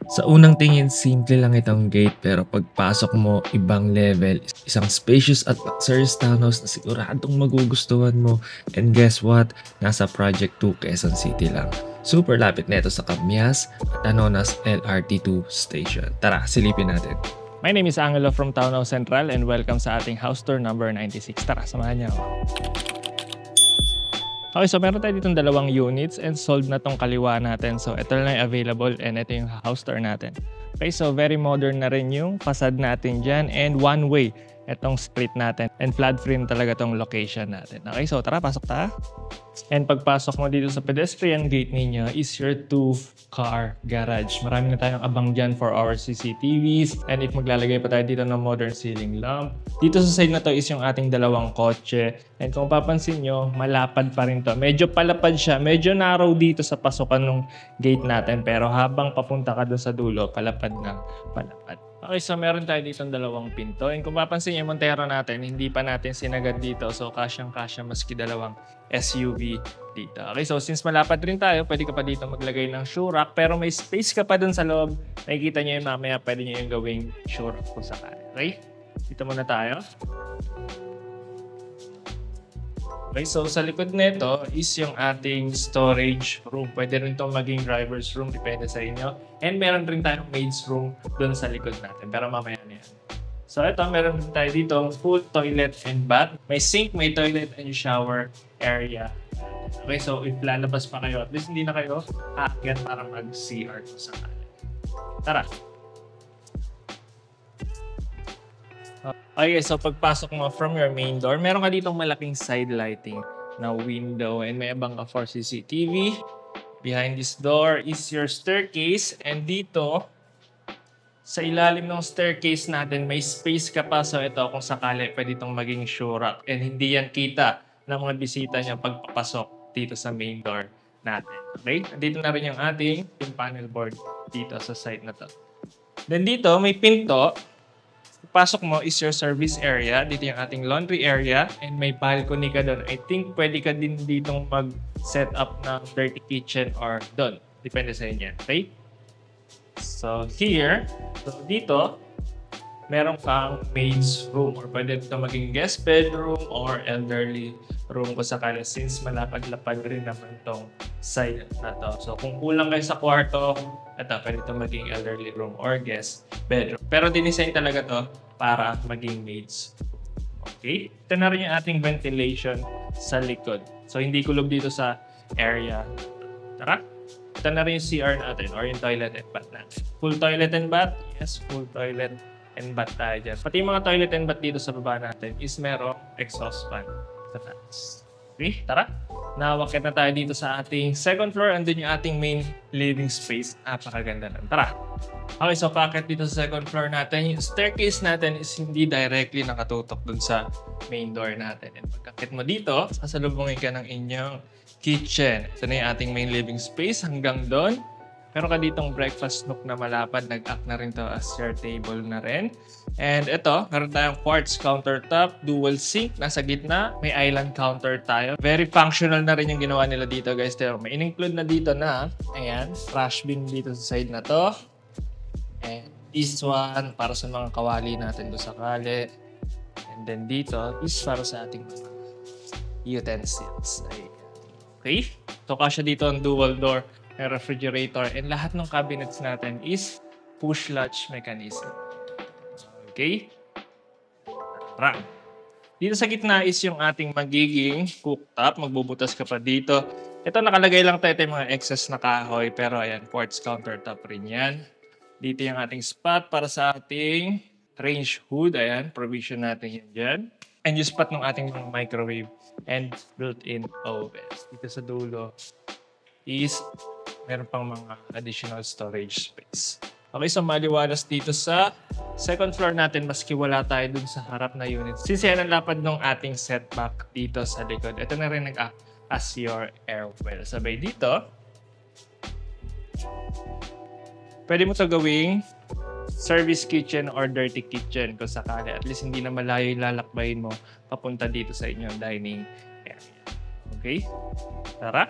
Sa unang tingin, simple lang itong gate pero pagpasok mo, ibang level. Isang spacious at luxurious townhouse na siguradong magugustuhan mo. And guess what? Nasa Project 2 Quezon City lang. Super lapit nito sa Camyas at Anonas LRT2 station. Tara, silipin natin. My name is Angelo from Townhouse Central and welcome sa ating house tour number 96. Tara, samahan niyo ako. Okay, so meron tayo ditong dalawang units and sold na tong kaliwa natin. So ito lang yung available and ito yung house tour natin. Okay, so very modern na rin yung facade natin dyan and one way itong street natin and flood free talaga tong location natin. Okay, so tara, pasok ta. And pagpasok mo dito sa pedestrian gate ninyo is your 2-car garage. Marami na tayong abang dyan for our CCTVs. And if maglalagay pa tayo dito ng modern ceiling lamp. Dito sa side na to is yung ating dalawang kotse. And kung papansin nyo, malapad pa rin to. Medyo palapad siya. Medyo narrow dito sa pasukan ng gate natin. Pero habang papunta ka doon sa dulo, palapad ng palapad. Okay, so meron tayo dito ng dalawang pinto. And kung papansin nyo, yung Montero natin, hindi pa natin sinagad dito. So, kasyang-kasya maski dalawang SUV dito. Okay, so since malapad rin tayo, pwede ka pa dito maglagay ng shoe rack. Pero may space ka pa dun sa loob. Nakikita nyo yung mamaya, pwede nyo yung gawing shoe rack kung sakali. Okay, dito muna tayo. Okay, so sa likod nito is yung ating storage room. Pwede rin itong maging driver's room, depende sa inyo. And meron rin tayong maid's room dun sa likod natin. Pero mamaya na yan. So ito, meron din tayo dito full toilet and bath. May sink, may toilet and shower area. Okay, so if lalabas pa kayo, at least hindi na kayo aakyat para mag-CR kung sakali. Tara! Okay, so pagpasok mo from your main door, meron ka ditong malaking side lighting na window and may abang ka for CCTV. Behind this door is your staircase and dito, sa ilalim ng staircase natin, may space ka pa. So ito, kung sakali, pwede itong maging shoe rack and hindi yan kita ng mga bisita niya pagpapasok dito sa main door natin. Okay? Dito na rin yung ating pin panel board dito sa side na to. Then dito, may pinto. Pasok mo is your service area. Dito yung ating laundry area and may balcony ka doon. I think pwede ka din ditong mag-set up ng dirty kitchen or doon. Depende sa inyo. Okay? So here, so dito, meron kang maid's room or pwede ito maging guest bedroom or elderly room kung sakali since malapad-lapad rin naman tong side na to. So kung kulang kayo sa kwarto, ito pwede ito maging elderly room or guest bedroom. Pero dinisign talaga to para maging maid's room. Okay? Ito na rin yung ating ventilation sa likod. So hindi kulob dito sa area. Tara! Ito na rin yung CR natin or yung toilet and bath natin. Full toilet and bath? Yes, full toilet and bath tayo dyan. Pati yung mga toilet and bath dito sa baba natin is merong exhaust fan sa taas. Okay, tara. Nawakit na tayo dito sa ating second floor. Andun yung ating main living space. Napakaganda nun. Tara. Okay, so packet dito sa second floor natin. Yung staircase natin is hindi directly nakatutok dun sa main door natin. And pagkakit mo dito, sasalubungin ka ng inyong kitchen. Ito na yung ating main living space hanggang doon. Meron ka ditong breakfast nook na malapad. Nag-act na rin to as your table na rin. And ito, meron tayong quartz countertop, dual sink, nasa gitna. May island counter tayo. Very functional na rin yung ginawa nila dito, guys. Pero may in-include na dito na, ayan, trash bin dito sa side na to. And this one, para sa mga kawali natin doon sa kali. And then dito, is para sa ating mga utensils. Ayan. Okay? So, kasya dito ang dual door, may refrigerator, and lahat ng cabinets natin is push latch mechanism. Okay? Tara. Dito sa gitna is yung ating magiging cooktop. Magbubutas ka pa dito. Ito nakalagay lang tayo yung mga excess na kahoy, pero ayan, quartz countertop rin yan. Dito yung ating spot para sa ating range hood. Ayan, provision natin yan dyan. And yung spot ng ating mga microwave and built-in oven. Dito sa dulo is meron pang mga additional storage space. Okay, so maliwalas dito sa second floor natin maski wala tayo dun sa harap na unit. Since yan ang lapad ng ating setback dito sa likod, ito na rin nag-act as your air well. Sabay dito, pwede mo ito gawing service kitchen or dirty kitchen kung sakali. At least hindi na malayo yung lalakbayin mo papunta dito sa inyong dining area. Okay? Tara!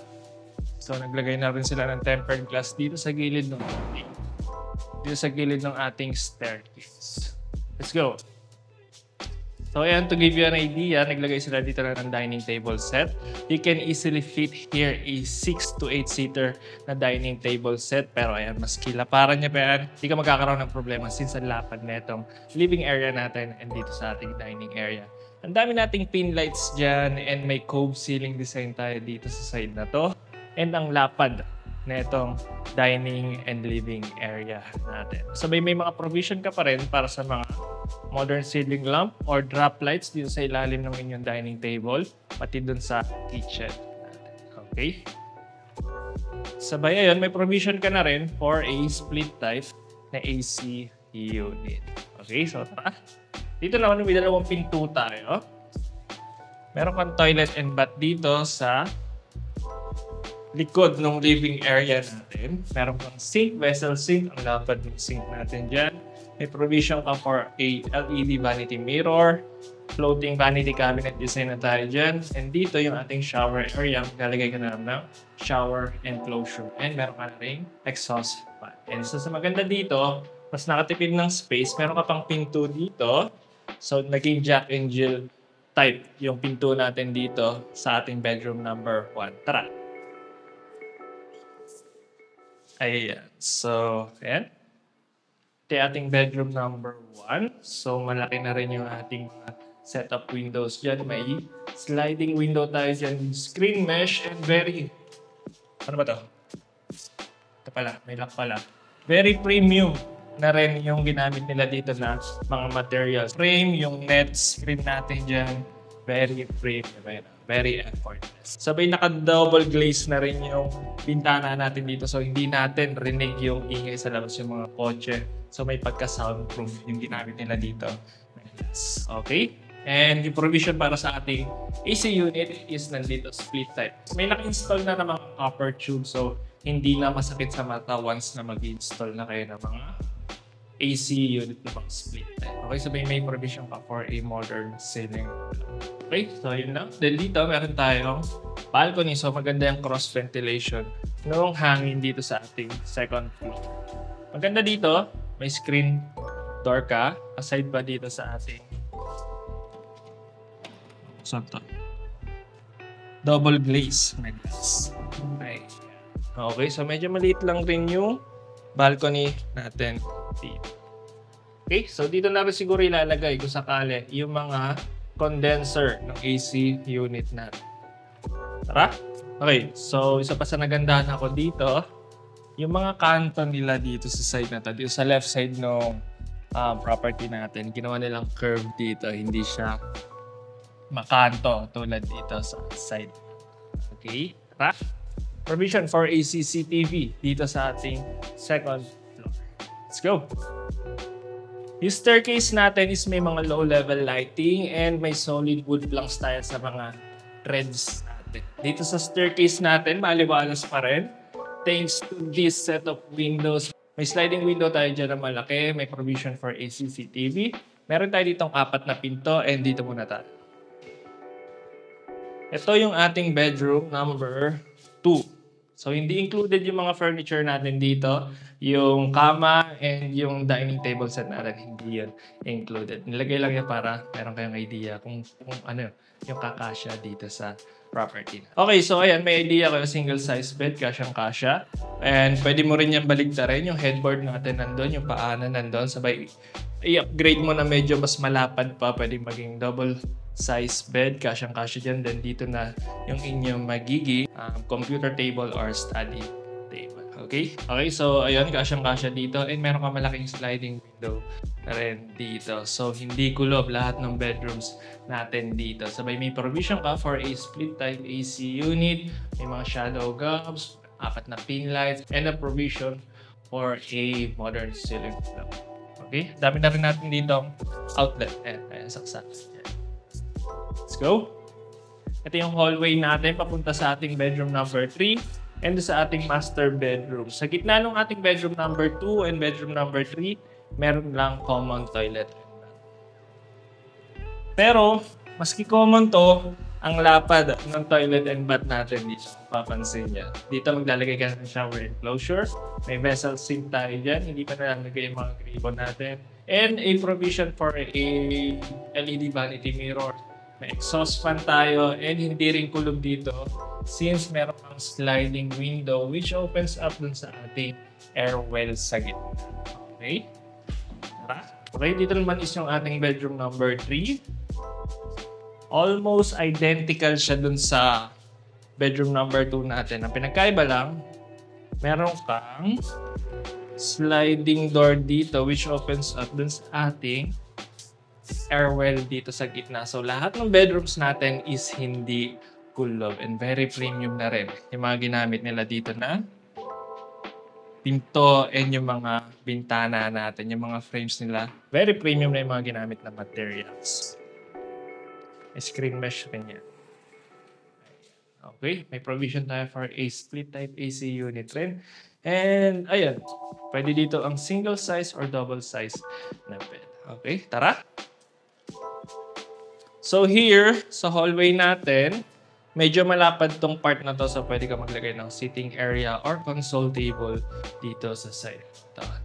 So, naglagay na rin sila ng tempered glass dito sa gilid ng building. dito sa gilid ng ating staircase. Let's go! So ayan, to give you an idea, naglagay sila dito na ng dining table set. You can easily fit here a 6 to 8 seater na dining table set. Pero ayan, mas kilaparan niya pa yan. Hindi ka magkakaroon ng problema since ang lapad na itong living area natin and dito sa ating dining area. Ang dami nating pin lights dyan and may cove ceiling design tayo dito sa side na to. And ang lapad na itong dining and living area natin. Sabay may mga provision ka pa rin para sa mga modern ceiling lamp or drop lights dito sa ilalim ng inyong dining table, pati dun sa kitchen natin. Okay? Sabay ayun, may provision ka na rin for a split type na AC unit. Okay, so tara. Dito naman may dalawang pinto tayo. Meron kang toilet and bath dito sa likod ng living area natin. Meron kang sink, vessel sink. Ang lapad ng sink natin dyan. May provision ka for a LED vanity mirror. Floating vanity cabinet design na tayo dyan. And dito yung ating shower area. Lalagay ka na lang ng shower enclosure. And meron ka na rin exhaust fan. And so sa maganda dito, mas nakatipid ng space. Meron ka pang pinto dito. So naging Jack and Jill type yung pinto natin dito sa ating bedroom number 1. Tara! Ayan. So, ayan. Ito yung ating bedroom number 1. So, malaki na rin yung ating setup windows dyan. May sliding window tayo dyan. Screen mesh and very... Ano ba to? Ito pala. May lock pala. Very premium na rin yung ginamit nila dito na mga materials. Frame, yung net screen natin dyan. Very premium. Very effortless. Sabay naka-double glaze na rin yung bintana natin dito. So, hindi natin rinig yung ingay sa labas yung mga kotse. So, may pagka-soundproof yung ginamit nila dito. Okay? And yung provision para sa ating AC unit is nandito, split type. May naka-install na ng mga copper tube. So, hindi na masakit sa mata once na mag-install na kayo ng mga AC unit na pang split type. Okay, so may provision pa for a modern ceiling. Okay, so yun lang. Then dito, meron tayong balcony. So maganda yung cross ventilation nung hangin dito sa ating second floor. Maganda dito, may screen door ka. Aside pa dito sa ating double glaze. May glass. Okay, so medyo maliit lang rin yung balcony natin dito. Okay, so dito na rin siguro ilalagay kung sakali yung mga condenser ng AC unit natin. Tara? Okay, so isa pa sa nagandahan ako dito, yung mga kanto nila dito sa side na to, dito sa left side ng property natin, ginawa nilang curve dito, hindi siya makanto tulad dito sa side. Okay, tara? Provision for a CCTV dito sa ating second floor. Let's go! Yung staircase natin is may mga low-level lighting and may solid wood planks tayo sa mga treads natin. Dito sa staircase natin, maliwalas pa rin. Thanks to this set of windows. May sliding window tayo dyan na malaki. May provision for a CCTV. Meron tayo ditong 4 na pinto and dito muna tayo. Ito yung ating bedroom number 2. So, hindi included yung mga furniture natin dito. Yung kama and yung dining table set natin, hindi yun included. Nilagay lang yan para meron kayong idea kung ano yung kakasya dito sa property. Okay, so ayan, may idea kayo. Single size bed, kasyang-kasya. And pwede mo rin yan baligtarin. Yung headboard natin nandun, yung paanan nandun. Sabay, i-upgrade mo na medyo mas malapad pa. Pwede maging double size bed, kasyang-kasya dyan. Then dito na yung inyong magiging computer table or study table. Okay? Okay, so ayun, kasyang-kasya dito. And meron ka malaking sliding window na rin dito. So hindi kulob lahat ng bedrooms natin dito. Sabay may provision ka for a split type AC unit. May mga shadow gobs, 4 na pin lights, and a provision for a modern ceiling lamp. Okay? Dami na rin natin dito outlet. Ayan, saksak. Let's go. Ito yung hallway natin papunta sa ating bedroom number 3 and sa ating master bedroom. Sa gitna ng ating bedroom number 2 and bedroom number 3, meron lang common toilet. Pero, maski common to, ang lapad ng toilet and bath natin dito. Papansin niya. Dito maglalagay ka ng shower enclosure. May vessel sink tayo dyan. Hindi pa nalalagay yung mga gripo natin. And a provision for a LED vanity mirror. May exhaust fan tayo and hindi rin kulog dito since meron kang sliding window which opens up dun sa ating air well sa gitna. Okay? Tara. Okay, dito naman is yung ating bedroom number 3. Almost identical siya dun sa bedroom number 2 natin. Ang pinagkaiba lang, meron kang sliding door dito which opens up dun sa ating air well dito sa gitna. So lahat ng bedrooms natin is hindi kulob and very premium na rin. Yung mga ginamit nila dito na pinto and yung mga bintana natin, yung mga frames nila, very premium na yung mga ginamit na materials. May screen mesh rin yan. Okay, may provision tayo for a split type AC unit rin. And ayan, pwede dito ang single size or double size na bed. Okay, tara! So here, sa hallway natin, medyo malapad tong part na to so pwede ka maglagay ng sitting area or console table dito sa side.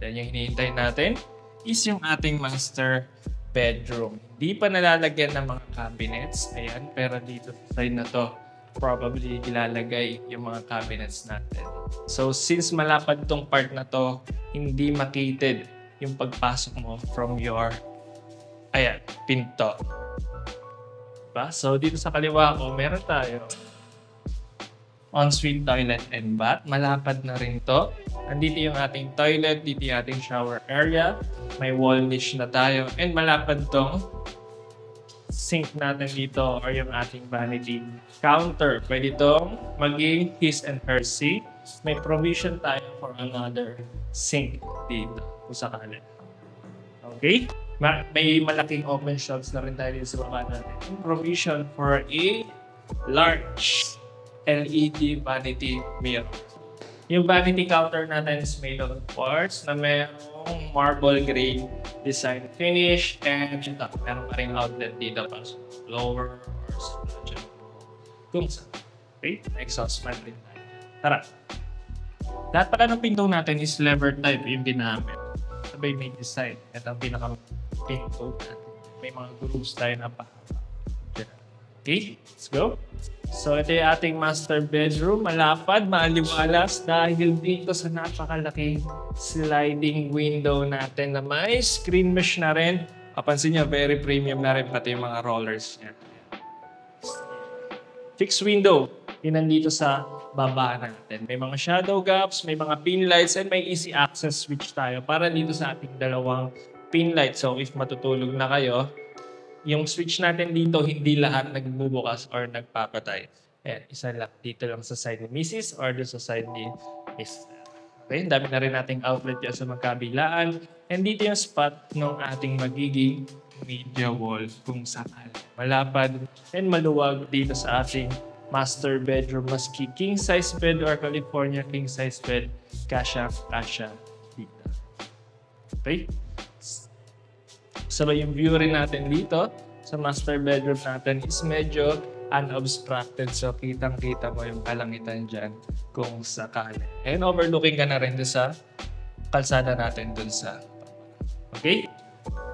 Then yung hinihintay natin is yung ating master bedroom. Hindi pa nalalagyan ng mga cabinets. Ayan, pero dito sa side na to, probably ilalagay yung mga cabinets natin. So since malapad tong part na to, hindi makited yung pagpasok mo from your pinto. Diba? So dito sa kaliwa ko, meron tayo ensuite toilet and bath. Malapad na rin to. Andito yung ating toilet, dito yung ating shower area. May wall niche na tayo. And malapad tong sink natin dito or yung ating vanity counter. Pwede itong maging his and her sink. May provision tayo for another sink dito kung sakali. Okay? May malaking open shelves na rin tayo dito sa baba natin. Provision for a large LED vanity mirror. Yung vanity counter natin is made of quartz na mayroong marble gray design finish and ito, meron pa rin outlet dito para sa blower or sa dyan. Kung saan. Okay? Exhaust fan rin tayo. Tara! Lahat pala ng pinto natin is lever type yung ginamit. Sabay may design. Ito ang pinaka-pinto natin. May mga grooves tayo na pa. Okay? Let's go! So, ito yung ating master bedroom. Malapad, maaliwalas dahil dito sa napakalaking sliding window natin na may screen mesh na rin. Kapansin niya, very premium na rin pati yung mga rollers niya. Fixed window. Yun nandito sa baba natin. May mga shadow gaps, may mga pin lights, and may easy access switch tayo para dito sa ating dalawang pin lights. So, if matutulog na kayo, yung switch natin dito, hindi lahat nagbubukas or nagpapatay. Ayan, isa lang. Dito lang sa side ni Mrs. or doon sa side ni Mr. Okay, dami na rin nating outlet dyan sa magkabilaan. And dito yung spot ng ating magiging media wall kung saan malapad and maluwag dito sa ating master bedroom. Maski king size bed or California king size bed, kasya dito. Okay? So yung view rin natin dito sa master bedroom natin is medyo unobstructed. So kitang-kita mo yung kalangitan dyan kung sakali. And overlooking ka na rin doon sa kalsada natin doon sa. Okay?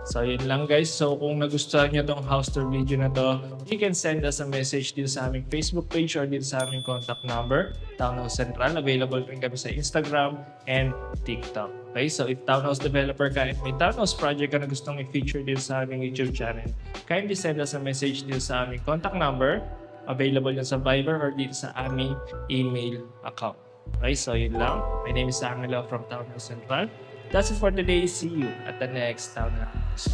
So yun lang guys. So kung nagustuhan nyo tong house tour video na to, you can send us a message dito sa aming Facebook page or dito sa aming contact number, Townhouse Central. Available rin kami sa Instagram and TikTok. Okay, so if townhouse developer ka and may townhouse project ka na gustong i-feature dito sa aming YouTube channel, kindly send us a message dito sa aming contact number. Available yan sa Viber or dito sa aming email account. Okay, so yun lang. My name is Angelo from Townhouse Central. That's it for today. See you at the next Townhouse.